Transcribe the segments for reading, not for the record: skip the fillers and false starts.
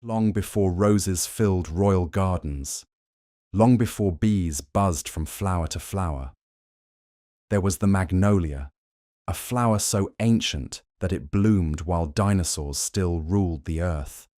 Long before roses filled royal gardens, long before bees buzzed from flower to flower, there was the magnolia, a flower so ancient that it bloomed while dinosaurs still ruled the earth.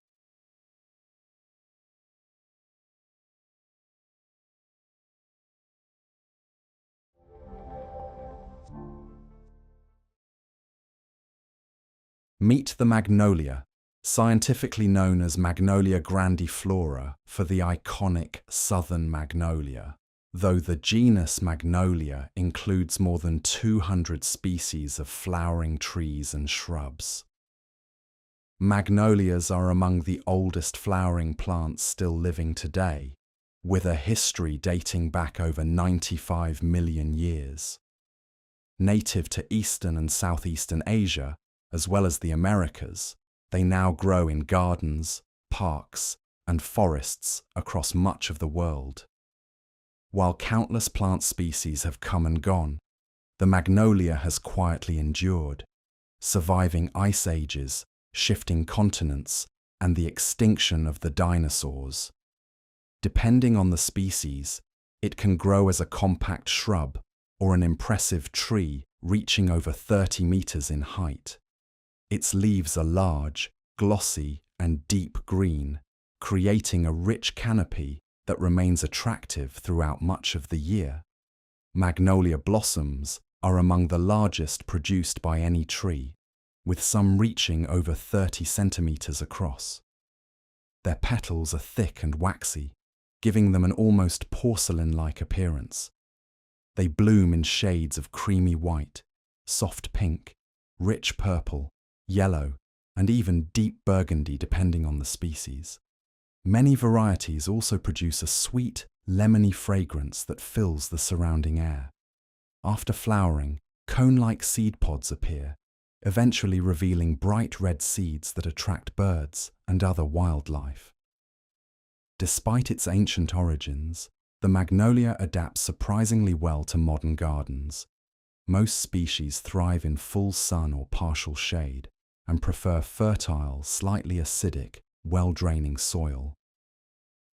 Meet the magnolia, scientifically known as Magnolia grandiflora for the iconic southern magnolia, though the genus Magnolia includes more than 200 species of flowering trees and shrubs. Magnolias are among the oldest flowering plants still living today, with a history dating back over 95 million years. Native to Eastern and Southeastern Asia, as well as the Americas, they now grow in gardens, parks, and forests across much of the world. While countless plant species have come and gone, the magnolia has quietly endured, surviving ice ages, shifting continents, and the extinction of the dinosaurs. Depending on the species, it can grow as a compact shrub or an impressive tree reaching over 30 meters in height. Its leaves are large, glossy, and deep green, creating a rich canopy that remains attractive throughout much of the year. Magnolia blossoms are among the largest produced by any tree, with some reaching over 30 centimeters across. Their petals are thick and waxy, giving them an almost porcelain-like appearance. They bloom in shades of creamy white, soft pink, rich purple, yellow, and even deep burgundy depending on the species. Many varieties also produce a sweet, lemony fragrance that fills the surrounding air. After flowering, cone-like seed pods appear, eventually revealing bright red seeds that attract birds and other wildlife. Despite its ancient origins, the magnolia adapts surprisingly well to modern gardens. Most species thrive in full sun or partial shade, and prefer fertile, slightly acidic, well-draining soil.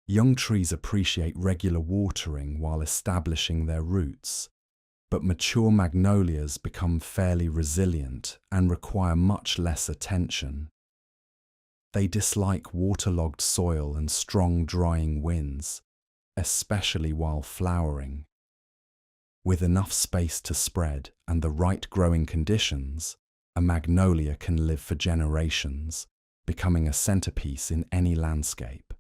Young trees appreciate regular watering while establishing their roots, but mature magnolias become fairly resilient and require much less attention. They dislike waterlogged soil and strong drying winds, especially while flowering. With enough space to spread and the right growing conditions, a magnolia can live for generations, becoming a centerpiece in any landscape.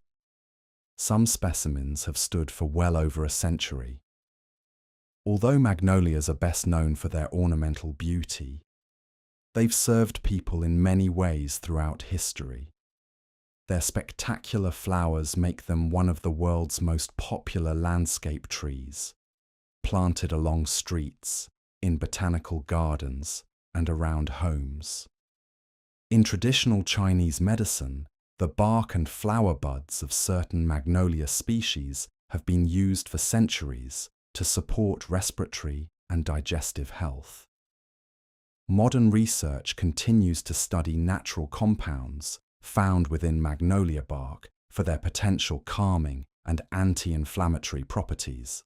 Some specimens have stood for well over a century. Although magnolias are best known for their ornamental beauty, they've served people in many ways throughout history. Their spectacular flowers make them one of the world's most popular landscape trees, planted along streets, in botanical gardens, and around homes. In traditional Chinese medicine, the bark and flower buds of certain magnolia species have been used for centuries to support respiratory and digestive health. Modern research continues to study natural compounds found within magnolia bark for their potential calming and anti-inflammatory properties.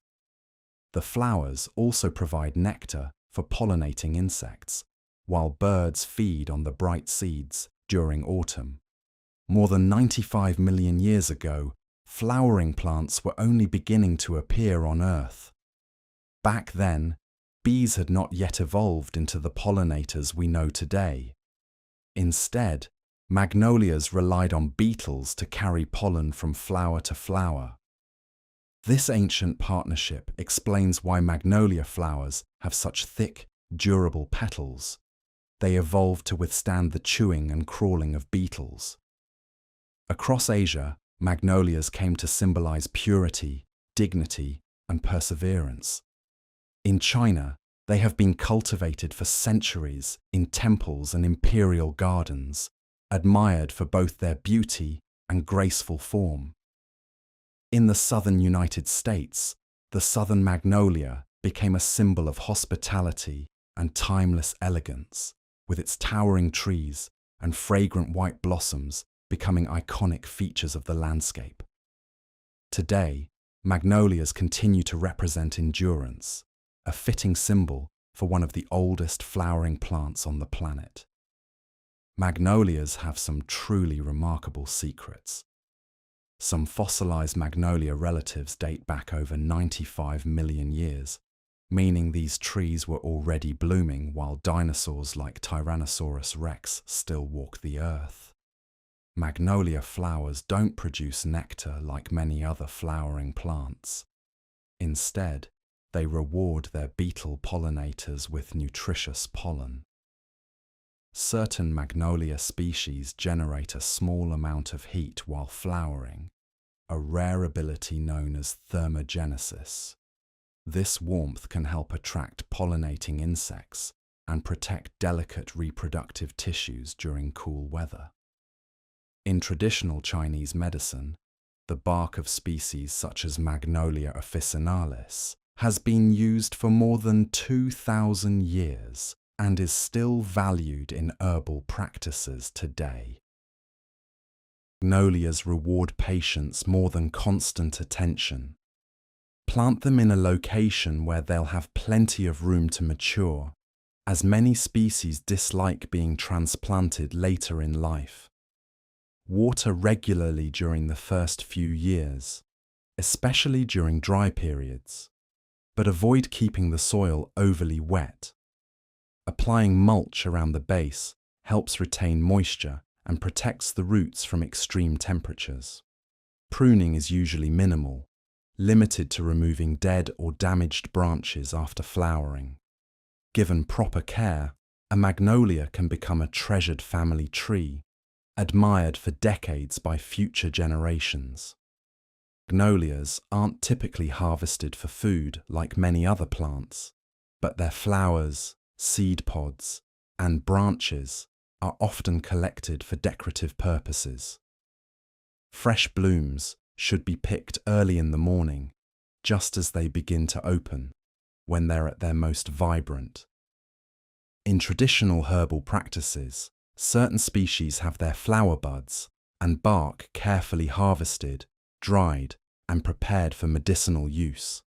The flowers also provide nectar for pollinating insects, while birds feed on the bright seeds during autumn. More than 95 million years ago, flowering plants were only beginning to appear on Earth. Back then, bees had not yet evolved into the pollinators we know today. Instead, magnolias relied on beetles to carry pollen from flower to flower. This ancient partnership explains why magnolia flowers have such thick, durable petals. They evolved to withstand the chewing and crawling of beetles. Across Asia, magnolias came to symbolize purity, dignity, and perseverance. In China, they have been cultivated for centuries in temples and imperial gardens, admired for both their beauty and graceful form. In the southern United States, the southern magnolia became a symbol of hospitality and timeless elegance, with its towering trees and fragrant white blossoms becoming iconic features of the landscape. Today, magnolias continue to represent endurance, a fitting symbol for one of the oldest flowering plants on the planet. Magnolias have some truly remarkable secrets. Some fossilized magnolia relatives date back over 95 million years, meaning these trees were already blooming while dinosaurs like Tyrannosaurus rex still walk the earth. Magnolia flowers don't produce nectar like many other flowering plants. Instead, they reward their beetle pollinators with nutritious pollen. Certain magnolia species generate a small amount of heat while flowering, a rare ability known as thermogenesis. This warmth can help attract pollinating insects and protect delicate reproductive tissues during cool weather. In traditional Chinese medicine, the bark of species such as Magnolia officinalis has been used for more than 2,000 years and is still valued in herbal practices today. Magnolias reward patience more than constant attention. Plant them in a location where they'll have plenty of room to mature, as many species dislike being transplanted later in life. Water regularly during the first few years, especially during dry periods, but avoid keeping the soil overly wet. Applying mulch around the base helps retain moisture and protects the roots from extreme temperatures. Pruning is usually minimal, limited to removing dead or damaged branches after flowering. Given proper care, a magnolia can become a treasured family tree, admired for decades by future generations. Magnolias aren't typically harvested for food like many other plants, but their flowers, seed pods, and branches are often collected for decorative purposes. Fresh blooms should be picked early in the morning, just as they begin to open, when they're at their most vibrant. In traditional herbal practices, certain species have their flower buds and bark carefully harvested, dried, and prepared for medicinal use.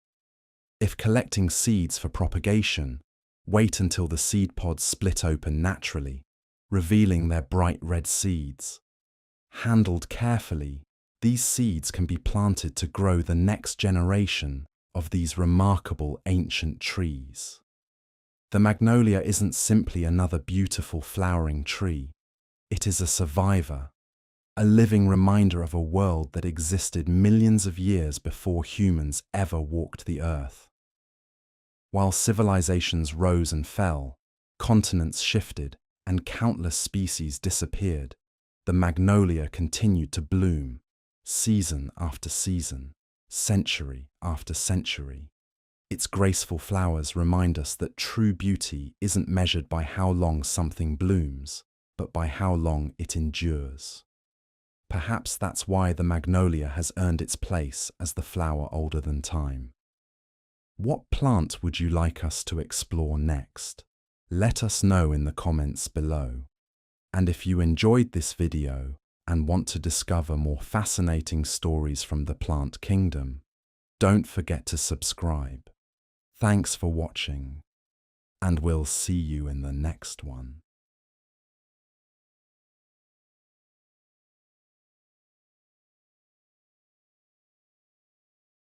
If collecting seeds for propagation, wait until the seed pods split open naturally, revealing their bright red seeds. Handled carefully, these seeds can be planted to grow the next generation of these remarkable ancient trees. The magnolia isn't simply another beautiful flowering tree. It is a survivor, a living reminder of a world that existed millions of years before humans ever walked the earth. While civilizations rose and fell, continents shifted, and countless species disappeared, the magnolia continued to bloom, season after season, century after century. Its graceful flowers remind us that true beauty isn't measured by how long something blooms, but by how long it endures. Perhaps that's why the magnolia has earned its place as the flower older than time. What plant would you like us to explore next? Let us know in the comments below. And if you enjoyed this video and want to discover more fascinating stories from the plant kingdom, don't forget to subscribe. Thanks for watching, and we'll see you in the next one.